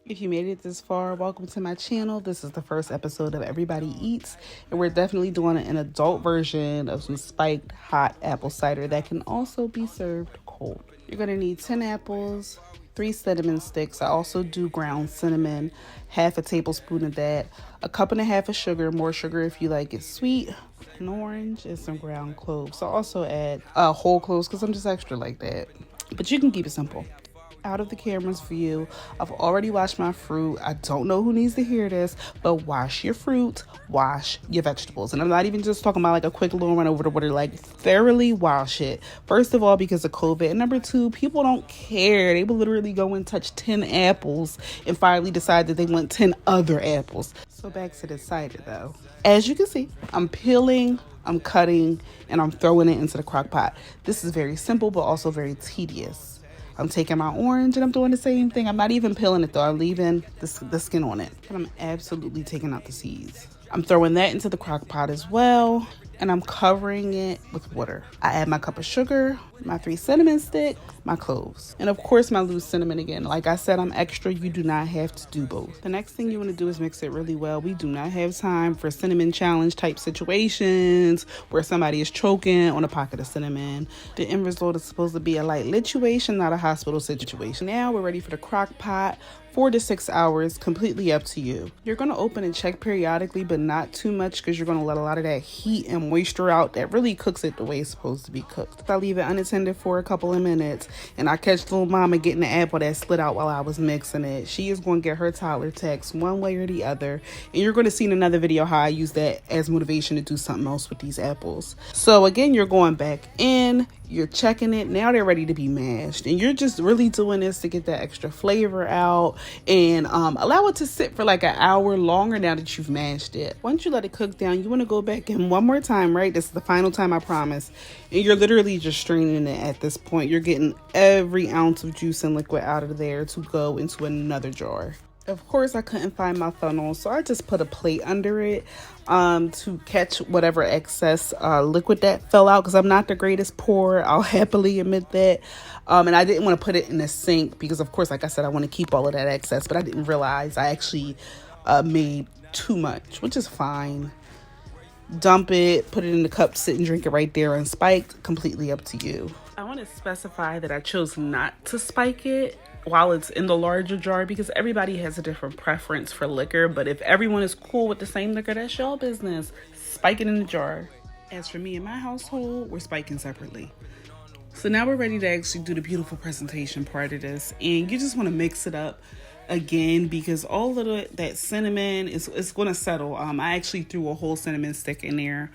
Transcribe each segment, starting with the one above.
If you made it this far, welcome to my channel. This is the first episode of Everybody Eats, and we're definitely doing an adult version of some spiked hot apple cider that can also be served cold. You're going to need 10 apples, 3 cinnamon sticks. I also do ground cinnamon, half a tablespoon of that, a cup and a half of sugar, more sugar if you like it sweet, an orange, and some ground cloves. So I also add whole cloves because I'm just extra like that. But you can keep it simple. Out of the camera's view, I've already washed my fruit. I don't know who needs to hear this, but wash your fruit, wash your vegetables. And I'm not even just talking about like a quick little run over the water, like thoroughly wash it. First of all, because of COVID. And number two, people don't care. They will literally go and touch 10 apples and finally decide that they want 10 other apples. So back to the cider though. As you can see, I'm peeling, I'm cutting, and I'm throwing it into the crock pot. This is very simple, but also very tedious. I'm taking my orange and I'm doing the same thing. I'm not even peeling it though. I'm leaving the skin on it. And I'm absolutely taking out the seeds. I'm throwing that into the crock pot as well. And I'm covering it with water. I add my cup of sugar, my 3 cinnamon sticks, my cloves, and of course my loose cinnamon again. Like I said, I'm extra. You do not have to do both. The next thing you want to do is mix it really well. We do not have time for cinnamon challenge type situations where somebody is choking on a pocket of cinnamon. The end result is supposed to be a light lituation, not a hospital situation. Now we're ready for the crock pot. 4 to 6 hours, completely up to you. You're going to open and check periodically, but not too much because you're going to let a lot of that heat and moisture out that really cooks it the way it's supposed to be cooked. I leave it unattended for a couple of minutes and I catch little mama getting the apple that slid out while I was mixing it. She is going to get her toddler text one way or the other, and you're going to see in another video how I use that as motivation to do something else with these apples. So again, you're going back in, you're checking it. Now they're ready to be mashed, and you're just really doing this to get that extra flavor out and allow it to sit for like an hour longer now that you've mashed it. Once you let it cook down, you want to go back in one more time, right? This is the final time, I promise. And you're literally just straining it at this point. You're getting every ounce of juice and liquid out of there to go into another jar. Of course, I couldn't find my funnel, so I just put a plate under it to catch whatever excess liquid that fell out, because I'm not the greatest pourer. I'll happily admit that. And I didn't want to put it in the sink because, of course, like I said, I want to keep all of that excess, but I didn't realize I actually made too much, which is fine. Dump it, put it in the cup, sit and drink it right there unspiked, completely up to you. I want to specify that I chose not to spike it while it's in the larger jar because everybody has a different preference for liquor, but if everyone is cool with the same liquor, that's your business. Spike it in the jar. As for me and my household, we're spiking separately. So now we're ready to actually do the beautiful presentation part of this, and you just want to mix it up again because all of that cinnamon is going to settle. I actually threw a whole cinnamon stick in there.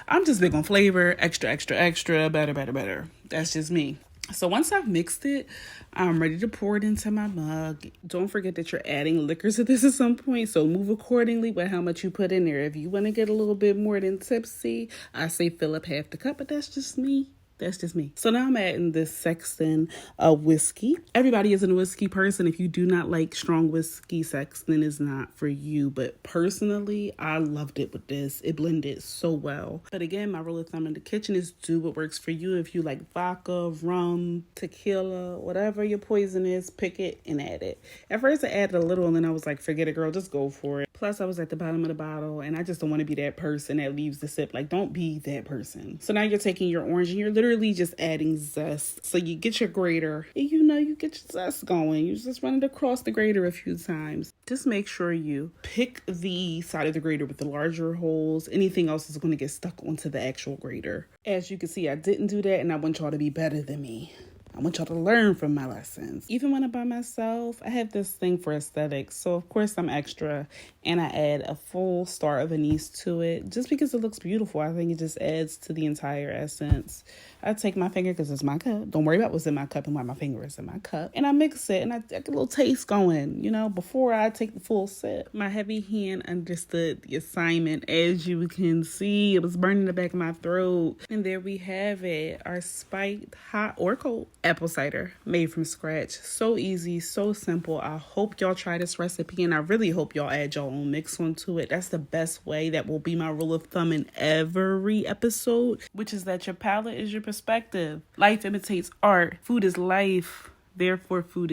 I'm just big on flavor, extra, extra, extra, better, better, better. That's just me. So once I've mixed it, I'm ready to pour it into my mug. Don't forget that you're adding liquor to this at some point, so move accordingly with how much you put in there. If you want to get a little bit more than tipsy, I say fill up half the cup, but that's just me. That's just me. So now I'm adding this sexton of whiskey. Everybody isn't a whiskey person. If you do not like strong whiskey, sexton is not for you. But personally, I loved it with this. It blended so well. But again, my rule of thumb in the kitchen is do what works for you. If you like vodka, rum, tequila, whatever your poison is, pick it and add it. At first, I added a little and then I was like, forget it, girl, just go for it. Plus, I was at the bottom of the bottle and I just don't want to be that person that leaves the sip. Like, don't be that person. So now you're taking your orange and you're literally just adding zest. So you get your grater and you get your zest going. You just run it across the grater a few times. Just make sure you pick the side of the grater with the larger holes. Anything else is going to get stuck onto the actual grater. As you can see, I didn't do that, and I want y'all to be better than me. I want y'all to learn from my lessons. Even when I'm by myself, I have this thing for aesthetics. So of course I'm extra and I add a full star of anise to it just because it looks beautiful. I think it just adds to the entire essence. I take my finger because it's my cup. Don't worry about what's in my cup and why my finger is in my cup. And I mix it and I get a little taste going, before I take the full sip. My heavy hand understood the assignment. As you can see, it was burning the back of my throat. And there we have it. Our spiked hot or cold apple cider made from scratch. So easy, so simple. I hope y'all try this recipe and I really hope y'all add your own mix onto it. That's the best way. That will be my rule of thumb in every episode, which is that your palate is your perspective. Life imitates art. Food is life. Therefore, food is